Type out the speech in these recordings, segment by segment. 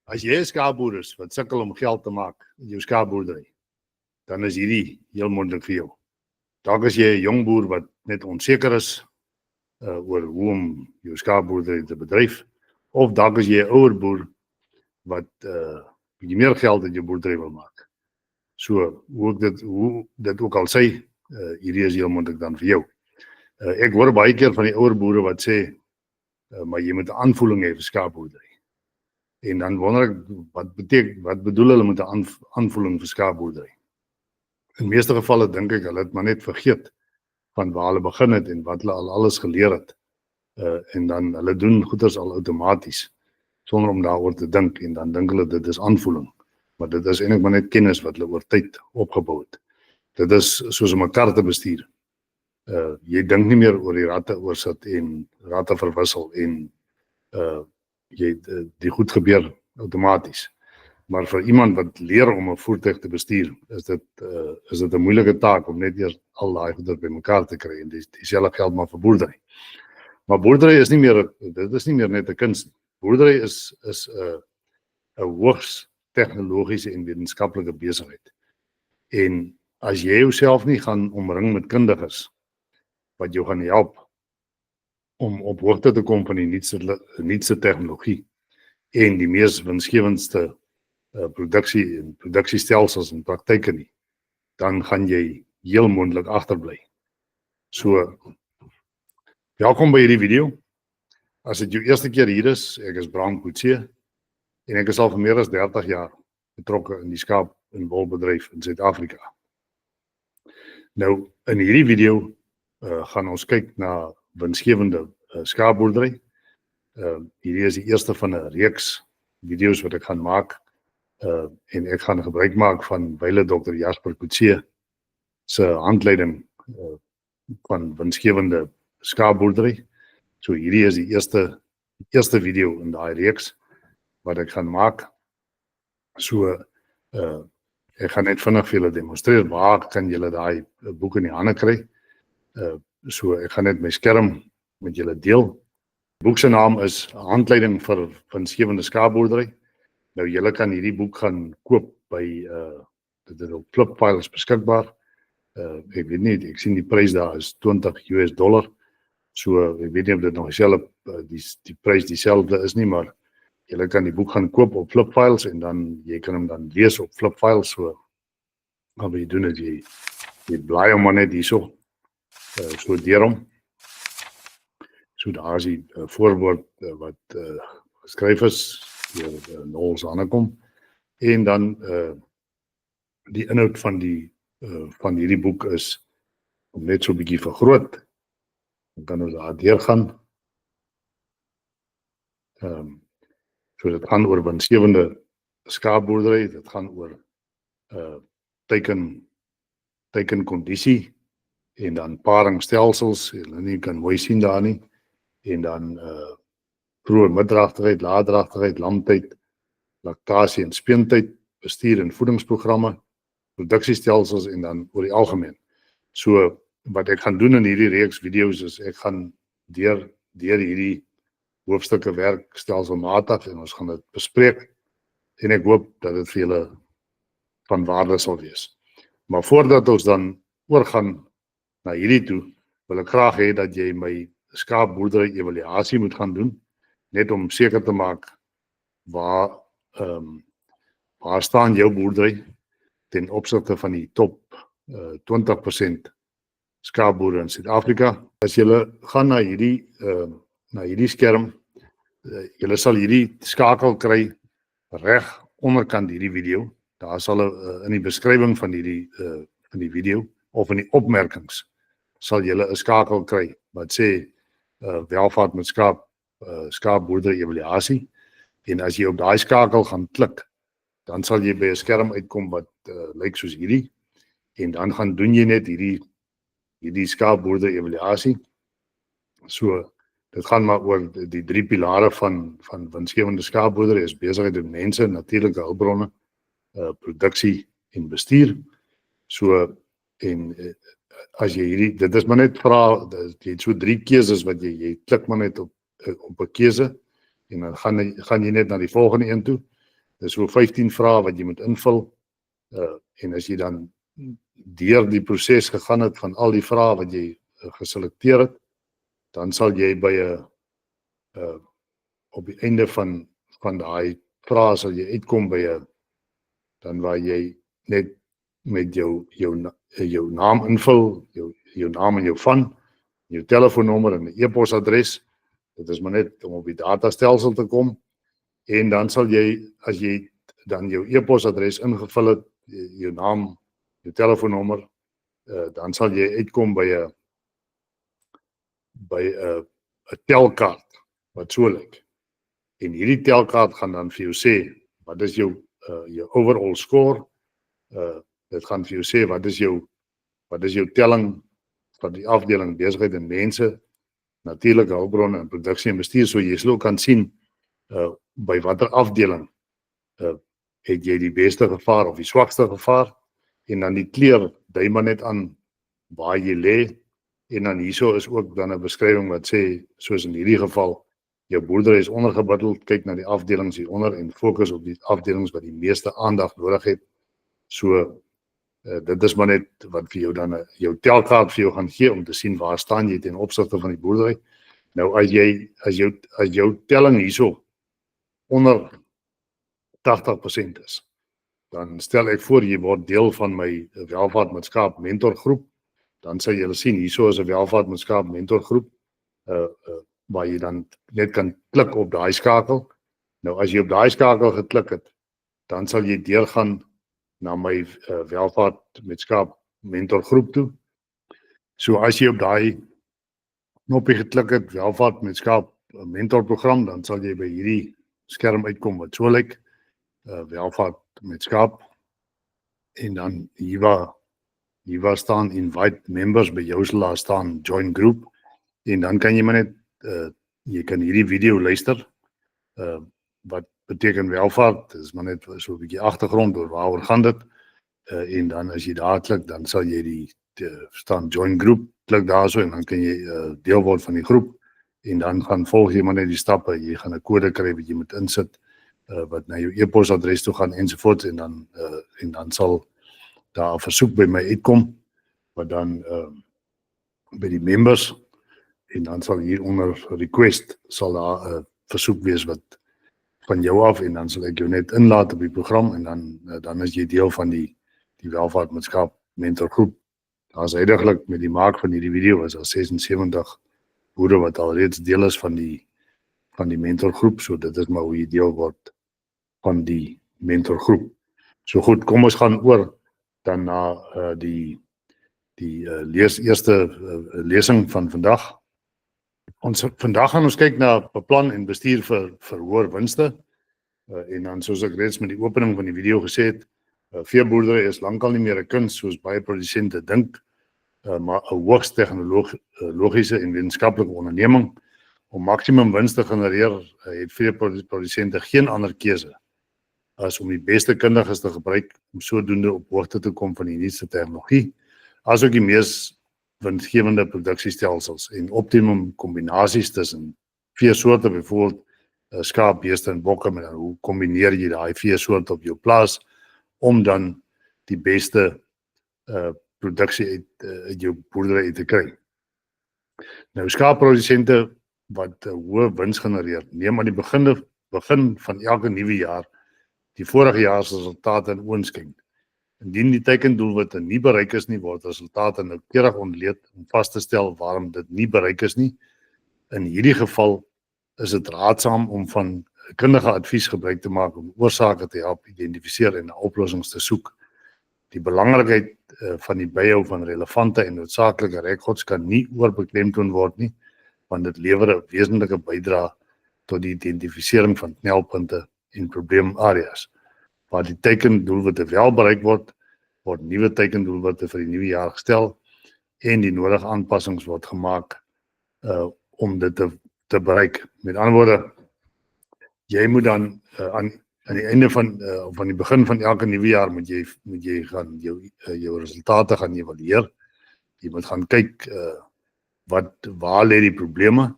As jy 'n skaapboer is wat sukkel om geld te maak in jou skaapboerdery, dan is hierdie heel moontlik vir jou. Dalk as jy 'n jong boer wat net onseker is oor hoe om jou skaapboerdery te bedryf, of dalk as jy 'n ouer boer wat bietjie meer geld in jou boerdery wil maak. So, hoe dit ook al sê, hierdie is heel moontlik dan vir jou. Ek hoor baie keer van die ouer boere wat sê, maar jy moet 'n aanvoeling hê vir skaapboerdery. En dan wonder ek, wat bedoel hulle met 'n aanvoeling vir skaapboerdery? In meeste gevalle dink ek hulle het maar net vergeet van waar hulle begin het en wat hulle al alles geleer het. En dan hulle doen goeders al outomaties, sonder om daaroor te dink, en dan dink hulle dit is aanvoeling. Maar dit is eintlik maar net kennis wat hulle oor tyd opgebou het. Dit is soos om 'n kar te bestuur. Jy dink nie meer oor die ratte oorsit en ratte verwissel en die goed gebeur outomaties. Maar vir iemand wat leer om 'n voertuig te bestuur, is dit 'n moeilike taak om net eers al daai goeder bymekaar te kry, en dieselfde geld maar vir boerdery. Maar boerdery is nie meer net 'n kuns nie. Boerdery is 'n hoogs tegnologiese en wetenskaplike besigheid. En as jy jouself nie gaan omring met kundiges wat jou gaan help om op hoogte te kom van die nuutste tegnologie en die mees winsgewendste produksie en produksiestelsels en praktyke nie, dan gaan jy heel moontlik agterbly. So, welkom by hierdie video. As dit jou eerste keer hier is, ek is Bram Coetzee en ek is al vir meer as 30 jaar betrokke in die skaap- en wolbedryf in Suid-Afrika. Nou, in hierdie video gaan ons kyk na winsgewende skaapboerdery. Hierdie is die eerste van 'n reeks video's wat ek gaan maak, en ek gaan gebruik maak van wyle Dr. Jasper Coetzee se handleiding van winsgewende skaapboerdery. So hierdie is die eerste video in daai reeks wat ek gaan maak. So ek gaan net vinnig vir julle demonstreer waar kan julle daai boek in die hande kry. So ek gaan net my skerm met julle deel. Die boek se naam is Handleiding vir winsgewende skaapboerdery. Nou julle kan hierdie boek gaan koop by dit is op Flipfiles beskikbaar. Ek weet nie, ek sien die prys daar is $20. So ek weet nie of dit nog die prys dieselfde is nie, maar julle kan die boek gaan koop op Flipfiles en dan jy kan hom dan lees op Flipfiles. So wat jy doen is jy blaai hom maar net hierso so deur hom. So daar is die voorwoord wat geskryf is deur Noel Sannekom, en dan die inhoud van hierdie boek is om net so 'n bietjie vergroot. Dan kan ons daar deurgaan. So dit gaan oor winsgewende skaapboerdery, dit gaan oor teikenkondisie en dan paringstelsels, julle kan mooi sien daar nie, en dan vroeë middragtigheid, laatdragtigheid, lamtyd, laktasie en speentyd, bestuur en voedingsprogramme, produksiestelsels en dan oor die algemeen. So wat ek gaan doen in hierdie reeks video's is ek gaan deur hierdie hoofstukke werk stelselmatig en ons gaan dit bespreek en ek hoop dat dit vir julle van waarde sal wees. Maar voordat ons dan oorgaan na hierdie toe, wil ek graag hê dat jy my skaapboerdery evaluasie moet gaan doen, net om seker te maak waar staan jou boerdery ten opsigte van die top 20% skaapboere in Suid-Afrika. As julle gaan na hierdie skerm, julle sal hierdie skakel kry reg onderkant hierdie video. Daar sal in die beskrywing van die video of in die opmerkings sal julle 'n skakel kry wat sê welvaart met skaapboerdery evaluasie. En as jy op daai skakel gaan klik, dan sal jy by 'n skerm uitkom wat lyk soos hierdie, en dan gaan doen jy net hierdie skaapboerdery evaluasie. So dit gaan maar oor die 3 pilare van winsgewende skaapboerdery is besigheid met mense, natuurlike hulpbronne, produksie en bestuur. So en as jy dit is maar net vra, jy het so 3 keuses wat jy klik maar net op 'n keuse en dan gaan jy net na die volgende een toe Dis so 15 vrae wat jy moet invul. En as jy dan deur die proses gegaan het van al die vrae wat jy geselekteer het, dan sal jy by 'n op die einde van daai vrae sal jy uitkom by 'n dan waar jy net met jou naam invul, jou naam en jou van, jou telefoonnommer en 'n e-posadres. Dit is maar net om op die datastelsel te kom. En dan sal jy, as jy dan jou e-posadres ingevul het, jou naam, jou telefoonnommer, dan sal jy uitkom by 'n telkaart wat so lyk. En hierdie telkaart gaan dan vir jou sê wat is jou overall score. Dit gaan vir jou sê wat is jou telling van die afdeling besigheid en mense, natuurlike hulpbronne en produksie en bestuur, so jy sal ook kan sien by watter afdeling het jy die beste gevaar of die swakste gevaar, en dan die kleur dui maar net aan waar jy lê, en dan hierso is ook dan 'n beskrywing wat sê, soos in hierdie geval, jou boerdery is ondergebiddeld, kyk na die afdelings hieronder en fokus op die afdelings wat die meeste aandag nodig het. So dit is maar net wat vir jou dan jou telkaart vir jou gaan gee om te sien waar staan jy ten opsigte van die boerdery. Nou as jou telling hierso onder 80% is, dan stel ek voor jy word deel van my welvaart met skaap mentorgroep. Dan sal jy sien hierso is 'n welvaart met skaap mentorgroep waar jy dan net kan klik op daai skakel. Nou as jy op daai skakel geklik het, dan sal jy deurgaan na my welvaart met skaap mentorgroep toe. So as jy op daai knoppie geklik het, welvaart met skaap mentorprogram, dan sal jy by hierdie skerm uitkom wat so lyk, welvaart met skaap, en dan hier waar staan invite members, by jou sal daar staan join group, en dan kan jy maar net jy kan hierdie video luister, wat beteken welvaart, dit is maar net so 'n bietjie agtergrond oor waaroor gaan dit, en dan as jy daar klik, dan sal jy die staan join group, klik daarso en dan kan jy deel word van die groep, en dan gaan volg jy maar net die stappe, jy gaan 'n kode kry wat jy moet insit, wat na jou e-posadres toe gaan ensovoorts, en dan sal daar 'n versoek by my uitkom, wat dan by die members, en dan sal hier onder request sal daar 'n versoek wees wat van jou af, en dan sal ek jou net inlaat op die program, en dan is jy deel van die welvaart met skaap mentorgroep. Daar is heidaglik met die maak van hierdie video is al 76 boere wat alreeds deel is van die mentorgroep, so dit is maar hoe jy deel word van die mentorgroep. So goed, kom ons gaan oor dan na die eerste lesing van vandag. Vandag gaan ons kyk na beplan en bestuur vir hoër winste, en dan soos ek reeds met die opening van die video gesê het, veeboerdery is lankal nie meer 'n kuns soos baie produsente dink, maar 'n hoogs tegnologiese en wetenskaplike onderneming. Om maksimum wins te genereer, het veeprodusente geen ander keuse as om die beste kundiges te gebruik om sodoende op hoogte te kom van die nuutste tegnologie, asook die mees winsgewende produksiestelsels en optimum kombinasies tussen veesoorte, byvoorbeeld skaap, beeste en bokke, maar hoe kombineer jy daai veesoorte op jou plaas om dan die beste produksie uit jou boerdery uit te kry. Nou skaapprodusente wat hoë wins genereer, neem aan die begin van elke nuwe jaar die vorige jaar se resultate in oënskyn. Indien die teikendoelwitte nie bereik is nie, word resultate noukeurig ontleed om vas te stel waarom dit nie bereik is nie. In hierdie geval is dit raadsaam om van kundige advies gebruik te maak om oorsake te help identifiseer en na oplossings te soek. Die belangrikheid van die byhou van relevante en noodsaaklike rekords kan nie oorbeklemtoon word nie, want dit lewer 'n wesentlike bydrae tot die identifisering van knelpunte en probleemareas. Waar die teikendoelwitte wel bereik word nuwe teikendoelwitte vir die nuwe jaar gestel en die nodige aanpassings word gemaak om dit te bereik. Met ander woorde, jy moet dan aan die einde van die begin van elke nuwe jaar moet jy gaan jou resultate gaan evalueer. Jy moet gaan kyk waar lê die probleme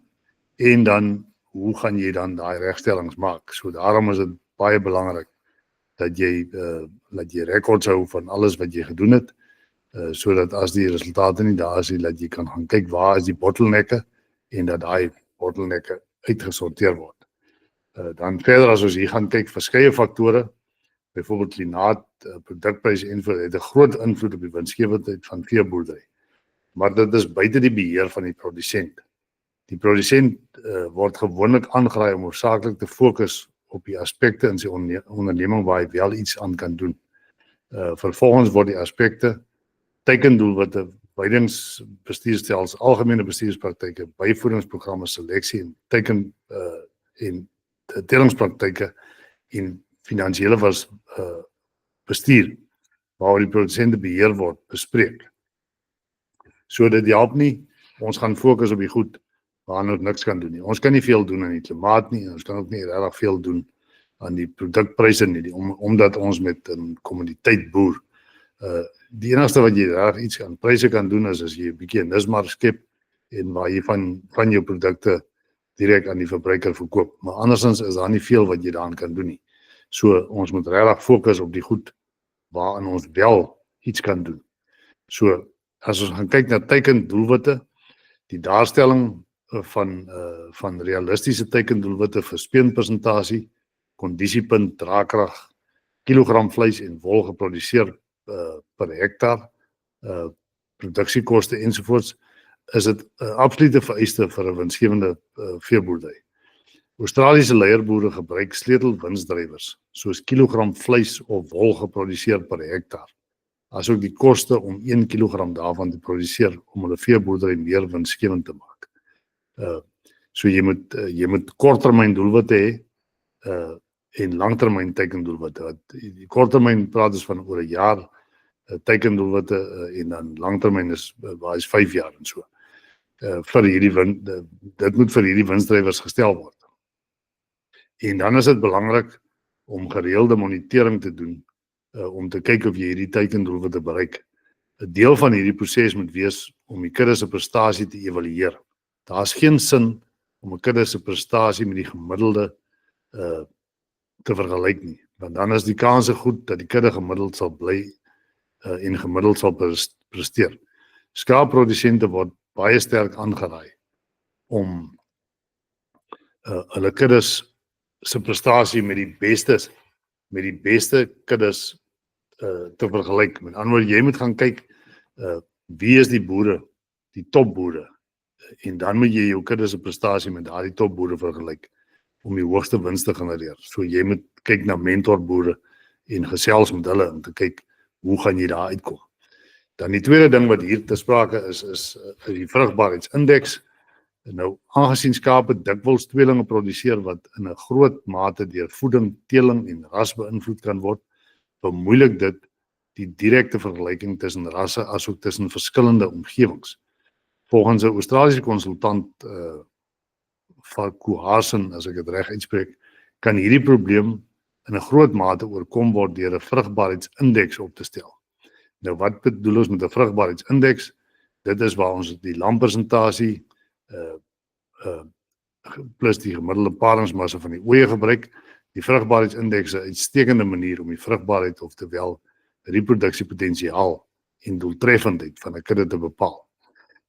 en dan hoe gaan jy dan daai regstellings maak. So daarom is dit baie belangrik dat jy rekords hou van alles wat jy gedoen het, sodat as die resultate nie daar is, dat jy kan gaan kyk waar is die bottelnekke en dat daai bottelnekke uitgesorteer word. Dan verder as ons hier gaan kyk, verskeie faktore, byvoorbeeld klimaat, produkpryse ensovoorts, het 'n groot invloed op die winsgewendheid van veeboerdery. Maar dit is buite die beheer van die produsent. Die produsent word gewoonlik aangeraai om hoofsaaklik te fokus op die aspekte in sy onderneming waar hy wel iets aan kan doen. Vervolgens word die aspekte teikendoelwitte, weidingsbestuurstelsels, algemene bestuurspraktyke, byvoedingsprogramme, seleksie en tellingspraktyke en finansiële bestuur waaroor die produsente beheer word bespreek. So dit help nie, ons gaan fokus op die goed waaraan ons niks kan doen nie. Ons kan nie veel doen aan die klimaat nie, ons kan ook nie regtig veel doen aan die produkpryse nie, omdat ons met 'n kommoditeit boer. Die enigste wat jy regtig iets aan pryse kan doen is as jy 'n bietjie 'n nismark skep en waar jy van jou produkte direk aan die verbruiker verkoop. Maar andersins is daar nie veel wat jy daaraan kan doen nie. So ons moet regtig fokus op die goed waaraan ons wel iets kan doen. So as ons gaan kyk na teikendoelwitte, die daarstelling van realistiese teikendoelwitte vir speenpersentasie, kondisiepunt, draagkrag, kilogram vleis en wol geproduseer per hektaar, produksiekoste ensovoorts, is dit 'n absolute vereiste vir 'n winsgewende veeboerdery. Australiese leierboere gebruik sleutelwinsdrywers, soos kilogram vleis of wol geproduseer per hektaar, asook die koste om 1 kilogram daarvan te produseer om hulle veeboerdery meer winsgewend te maak. So jy moet korttermyn doelwitte hê en langtermyn teikendoelwitte. Die korttermyn praat ons van oor 'n jaar teikendoelwitte en dan langtermyn is 5 jaar en so. Dit moet vir hierdie winsdrywers gestel word. En dan is dit belangrik om gereelde monitering te doen om te kyk of jy hierdie teikendoelwitte bereik. 'n Deel van hierdie proses moet wees om die kudde se prestasie te evalueer. Daar's geen sin om 'n kudde se prestasie met die gemiddelde te vergelyk nie, want dan is die kanse goed dat die kudde gemiddeld sal bly en gemiddeld sal presteer. Skaapprodusente word baie sterk aangeraai om hulle kuddes se prestasie met die beste kuddes te vergelyk. Met ander woorde, jy moet gaan kyk wie is die boere, die topboere, en dan moet jy jou kudde se prestasie met daardie topboere vergelyk om die hoogste wins te genereer. So jy moet kyk na mentorboere en gesels met hulle om te kyk hoe gaan jy daar uitkom. Dan die tweede ding wat hier te sprake is die vrugbaarheidsindeks. Nou, aangesien skape dikwels tweelinge produseer wat in 'n groot mate deur voeding, teeling en ras beïnvloed kan word, bemoeilik dit die direkte vergelyking tussen rasse asook tussen verskillende omgewings. Volgens 'n Australiese konsultant Farquharson, as ek dit reg uitspreek, kan hierdie probleem in 'n groot mate oorkom word deur 'n vrugbaarheidsindeks op te stel. Nou wat bedoel ons met 'n vrugbaarheidsindeks? Dit is waar ons die lampersentasie plus die gemiddelde paringsmassa van die oeye gebruik. Die vrugbaarheidsindeks is 'n uitstekende manier om die vrugbaarheid, oftewel reproduksiepotensiaal en doeltreffendheid van 'n kudde te bepaal.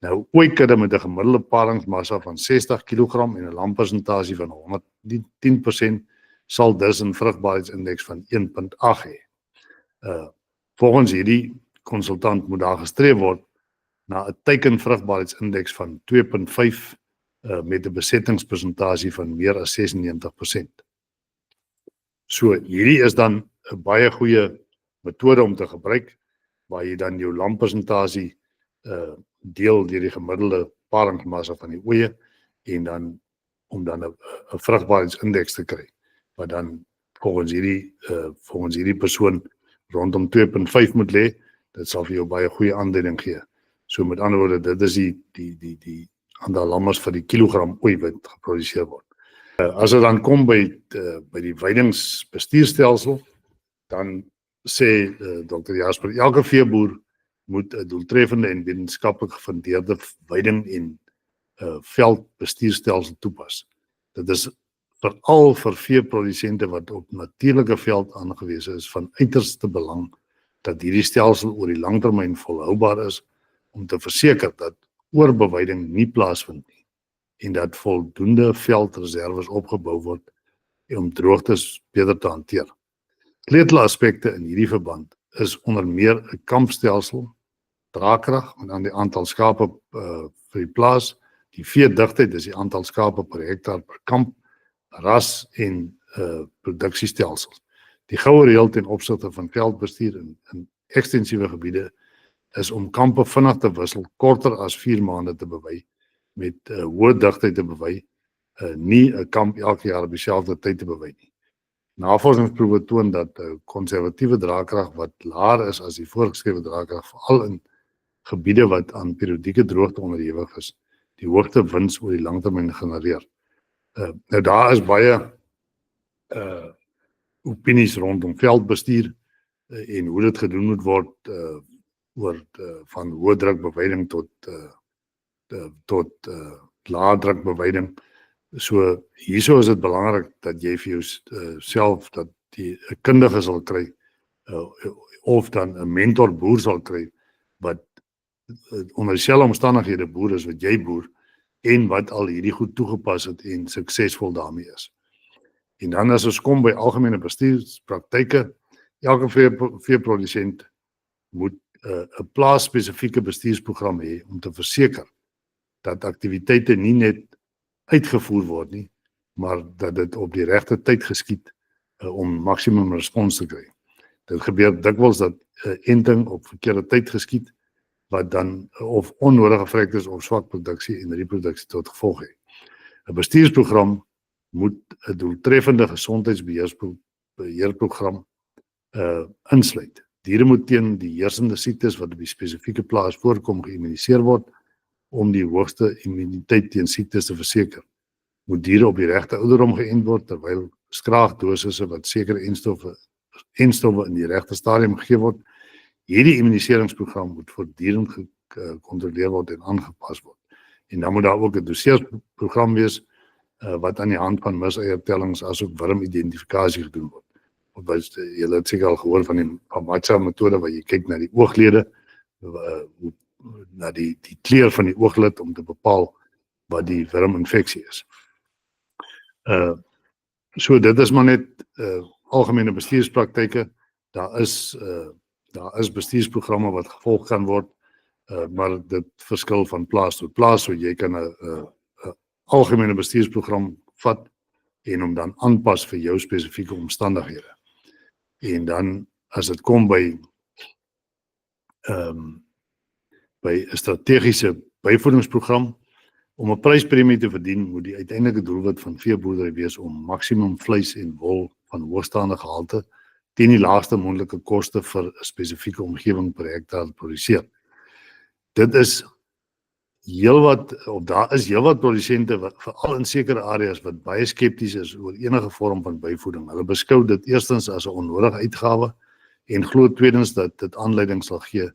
Nou, ooikudde met 'n gemiddelde paringsmassa van 60 kg en 'n lampersentasie van 110% sal dus 'n vrugbaarheidsindeks van 1.8 hê. Volgens hierdie konsultant moet daar gestreef word na 'n teikenvrugbaarheidsindeks van 2.5 met 'n besettingspersentasie van meer as 96%. So hierdie is dan 'n baie goeie metode om te gebruik waar jy dan jou lampersentasie deel deur die gemiddelde paringsmassa van die oeye en dan om dan 'n vrugbaarheidsindeks te kry wat dan volgens hierdie persoon rondom 2.5 moet lê. Dit sal vir jou baie goeie aanduiding gee. So met ander woorde, dit is die aantal lammers vir die kilogram ooi wat geproduseer word. As dit dan kom by die weidingsbestuurstelsel, dan sê Dr. Jasper, elke veeboer moet 'n doeltreffende en wetenskaplik gefundeerde weiding en veldbestuurstelsel toepas. Dit is veral vir veeprodusente wat op natuurlike veld aangewese is van uiterste belang dat hierdie stelsel oor die langtermyn volhoubaar is om te verseker dat oorbeweiding nie plaasvind nie en dat voldoende veldreserwes opgebou word om droogtes beter te hanteer. Sleutelaspekte in hierdie verband is onder meer 'n kampstelsel, draagkrag en dan die aantal skape vir die plaas, die veedigtheid is die aantal skape per hektaar per kamp, ras en produksiestelsels. Die goue reël ten opsigte van veldbestuur in ekstensiewe gebiede is om kampe vinnig te wissel, korter as 4 maande te bewy, met hoë digtheid te bewy, nie 'n kamp elke jaar op dieselfde tyd te bewy nie. Navorsingsproewe toon dat konservatiewe draagkrag wat laer is as die voorgeskrewe draagkrag, veral in gebiede wat aan periodieke droogte onderhewig is, die hoogste wins oor die langtermyn genereer. Nou daar is baie opinies rondom veldbestuur en hoe dit gedoen moet word oor van hoë druk beweiding tot lae druk beweiding. So hierso is dit belangrik dat jy vir jouself dat jy 'n kundige sal kry of dan 'n mentor boer sal kry wat onder dieselfde omstandighede boer is wat jy boer en wat al hierdie goed toegepas het en suksesvol daarmee is. En dan as ons kom by algemene bestuurspraktyke, elke veeprodusent moet 'n plaasspesifieke bestuursprogram hê om te verseker dat aktiwiteite nie net uitgevoer word nie, maar dat dit op die regte tyd geskied om maksimum respons te kry. Dit gebeur dikwels dat enting op verkeerde tyd geskied, wat dan of onnodige vryktes of swak produksie en reproduksie tot gevolg het. 'n Bestuursprogram moet 'n doeltreffende gesondheidsbeheerprogram insluit. Diere moet teen die heersende siektes wat op die spesifieke plaas voorkom geïmmuniseer word om die hoogste immuniteit teen siektes te verseker. Moet diere op die regte ouderdom geënt word terwyl skraagdosisse wat sekere enstowwe in die regte stadium gegee word. Hierdie immuniseringsprogram moet voortdurend gekontroleer word en aangepas word. En dan moet daar ook 'n doseerprogram wees wat aan die hand van miseiertellings asook wurmidentifikasie gedoen word. Julle het seker al gehoor van die Pamacha metode waar jy kyk na die ooglede, na die kleur van die ooglid om te bepaal wat die wurminfeksie is. So dit is maar net algemene bestuurspraktyke. Daar is bestuursprogramme wat gevolg kan word, maar dit verskil van plaas tot plaas, so jy kan 'n algemene bestuursprogram vat en hom dan aanpas vir jou spesifieke omstandighede. En dan as dit kom by 'n strategiese byvoedingsprogram, om 'n pryspremie te verdien, moet die uiteindelike doelwit van veeboerdery wees om maksimum vleis en wol van hoogstaande gehalte teen die laagste moontlike koste vir 'n spesifieke omgewing per hektaar te produseer. Dit is daar is heelwat produsente veral in sekere areas wat baie skepties is oor enige vorm van byvoeding. Hulle beskou dit eerstens as 'n onnodige uitgawe en glo tweedens dat dit aanleiding sal gee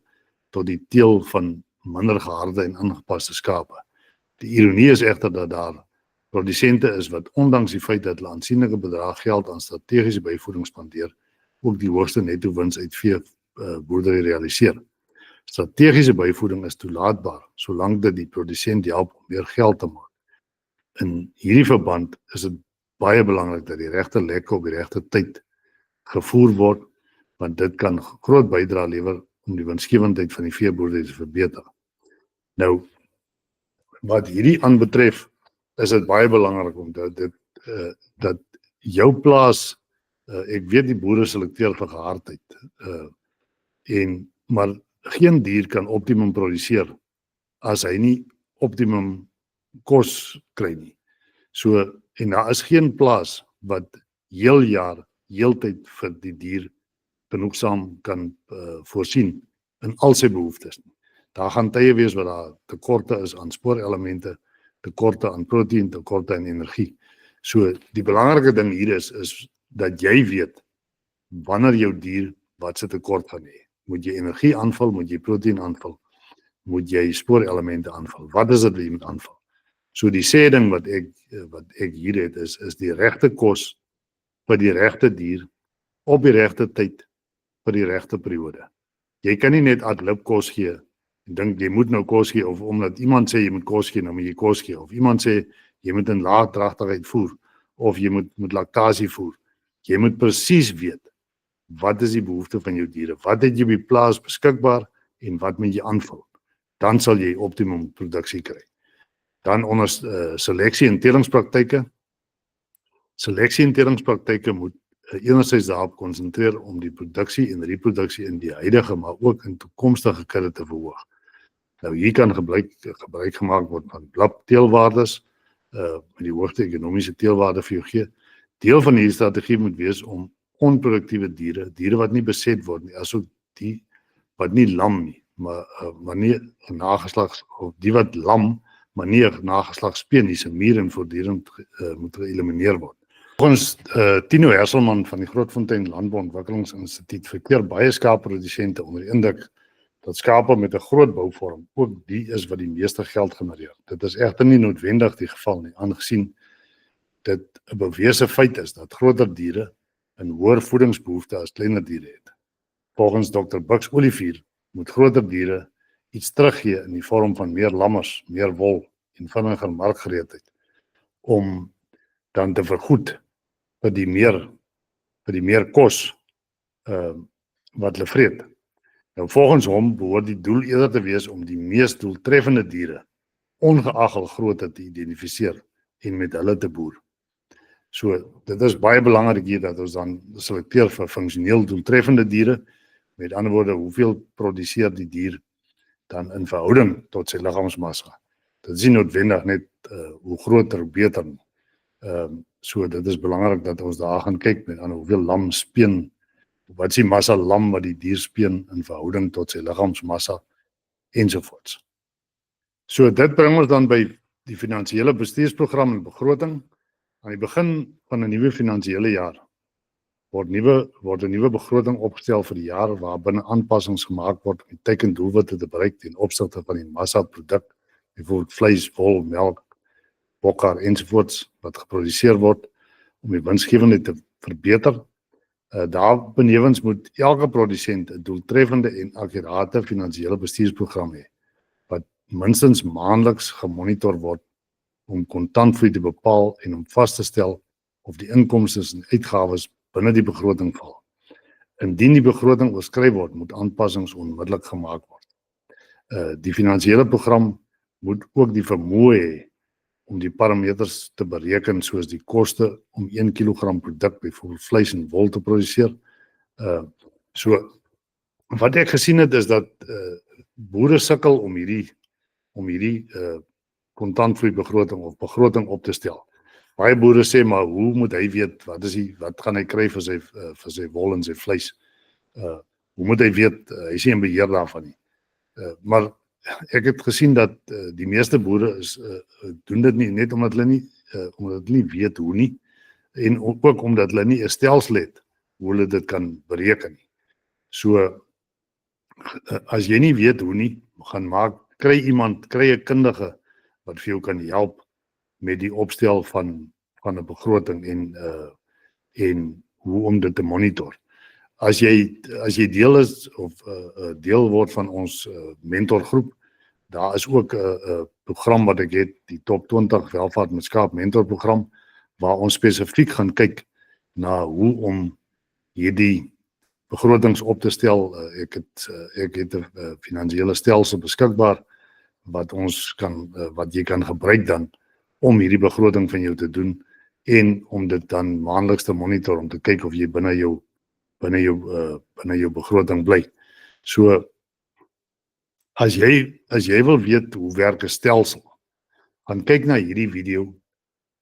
tot die teel van minder geharde en aangepaste skape. Die ironie is egter dat daar produsente is wat ondanks die feit dat hulle aansienlike bedrag geld aan strategiese byvoeding spandeer, ook die hoogste netto wins uit veeboerdery realiseer. Strategiese byvoeding is toelaatbaar solank dit die produsent help om meer geld te maak. In hierdie verband is dit baie belangrik dat die regte lekke op die regte tyd gevoer word, want dit kan groot bydrae lewer om die winsgewendheid van die veeboerdery te verbeter. Nou, wat hierdie aanbetref, is dit baie belangrik om dat jou plaas, ek weet die boere selekteer vir gehardheid, maar geen dier kan optimum produseer as hy nie optimum kos kry nie. So, en daar is geen plaas wat heel jaar, heeltyd vir die dier genoegsaam kan voorsien in al sy behoeftes nie. Daar gaan tye wees waar daar tekorte is aan spoorelemente, tekorte aan proteïen, tekorte aan energie. So die belangrike ding hier is dat jy weet wanneer jou dier wat se tekort gaan hê. Moet jy energie aanvul, moet jy proteïen aanvul, moet jy spoorelemente aanvul. Wat is dit wat jy moet aanvul? So die sê ding wat ek hier het is die regte kos vir die regte dier op die regte tyd vir die regte periode. Jy kan nie net ad lib kos gee en dink jy moet nou kos gee of omdat iemand sê jy moet kos gee, nou moet jy kos gee of iemand sê jy moet in laagdragtigheid voer of jy moet laktasie voer. Jy moet presies weet wat is die behoefte van jou diere, wat het jy op die plaas beskikbaar en wat moet jy aanvul. Dan sal jy optimum produksie kry. Dan onder seleksie en telingspraktyke. Seleksie en telingspraktyke moet enerzijds daarop konsentreer om die produksie en reproduksie in die huidige, maar ook in toekomstige kudde te verhoog. Nou hier kan gebruik gemaak word van blapteelwaardes, met die hoogste ekonomiese teelwaarde vir jou gee. Deel van die strategie moet wees om onproduktiewe diere wat nie beset word nie, asook die wat nie lam nie, maar nie nageslags, of die wat lam, maar nie nageslagsspeen nie, se mier en voortdurend moet geëlimineer word. Volgens Tino Herselman van die Grootfontein Landbouontwikkelingsinstituut verkeer baie skaapprodusente onder die indruk dat skape met 'n groot bouvorm ook die is wat die meeste geld genereer. Dit is egter nie noodwendig die geval nie, aangesien dit 'n bewese feit is dat groter diere 'n hoër voedingsbehoefte as kleiner diere het. Volgens Dr. Bucks Olivier moet groter diere iets teruggee in die vorm van meer lammers, meer wol en vinniger markgereedheid om dan te vergoed vir die meer kos wat hulle vreet. Nou volgens hom behoort die doel eerder te wees om die mees doeltreffende diere, ongeag hul grootte, te identifiseer en met hulle te boer. So dit is baie belangrik hier dat ons dan selekteer vir funksioneel doeltreffende diere, met ander woorde, hoeveel produseer die dier dan in verhouding tot sy liggaamsmassa. Dit is nie noodwendig net hoe groter, hoe beter nie. So dit is belangrik dat ons daar gaan kyk met ander hoeveel lam speen, wat is die massa lam wat die dier speen in verhouding tot sy liggaamsmassa ensovoorts. So dit bring ons dan by die finansiële bestuursprogram en begroting. Aan die begin van 'n nuwe finansiële jaar word 'n nuwe begroting opgestel vir die jaar waarbinne aanpassings gemaak word om die teikendoelwitte te bereik ten opsigte van die massa produk, byvoorbeeld vleis, wol, melk, bokkar ensovoorts wat geproduseer word om die winsgewendheid te verbeter. Daar benewens moet elke produsent 'n doeltreffende en akkurate finansiële bestuursprogram hê wat minstens maandeliks gemonitor word om kontantvloei te bepaal en om vas te stel of die inkomste en uitgawes binne die begroting val. Indien die begroting oorskry word, moet aanpassings onmiddellik gemaak word. Die finansiële program moet ook die vermoë hê om die parameters te bereken soos die koste om 1 kilogram produk, byvoorbeeld vleis en wol te produseer. So wat ek gesien het is dat boere sukkel om hierdie kontantvloei begroting of begroting op te stel. Baie boere sê maar hoe moet hy weet wat gaan hy kry vir sy wol en sy vleis? Hoe moet hy weet hy is nie in beheer daarvan nie. Maar ek het gesien dat die meeste boere doen dit nie net omdat hulle nie weet hoe nie en ook omdat hulle nie 'n stelsel het hoe hulle dit kan bereken nie. So as jy nie weet hoe nie, kry 'n kundige wat vir jou kan help met die opstel van 'n begroting en hoe om dit te monitor. As jy deel is of deel word van ons mentorgroep, daar is ook 'n program wat ek het, die Top 20 Welvaart met Skaap mentorprogram, waar ons spesifiek gaan kyk na hoe om hierdie begrotings op te stel. Ek het 'n finansiële stelsel beskikbaar wat jy kan gebruik dan om hierdie begroting van jou te doen en om dit dan maandeliks te monitor om te kyk of jy binne jou begroting bly. So as jy wil weet hoe werk 'n stelsel, gaan kyk na hierdie video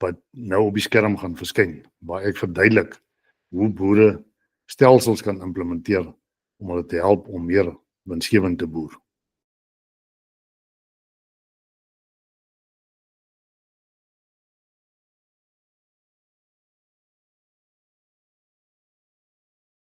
wat nou op die skerm gaan verskyn, waar ek verduidelik hoe boere stelsels kan implementeer om hulle te help om meer winsgewend te boer.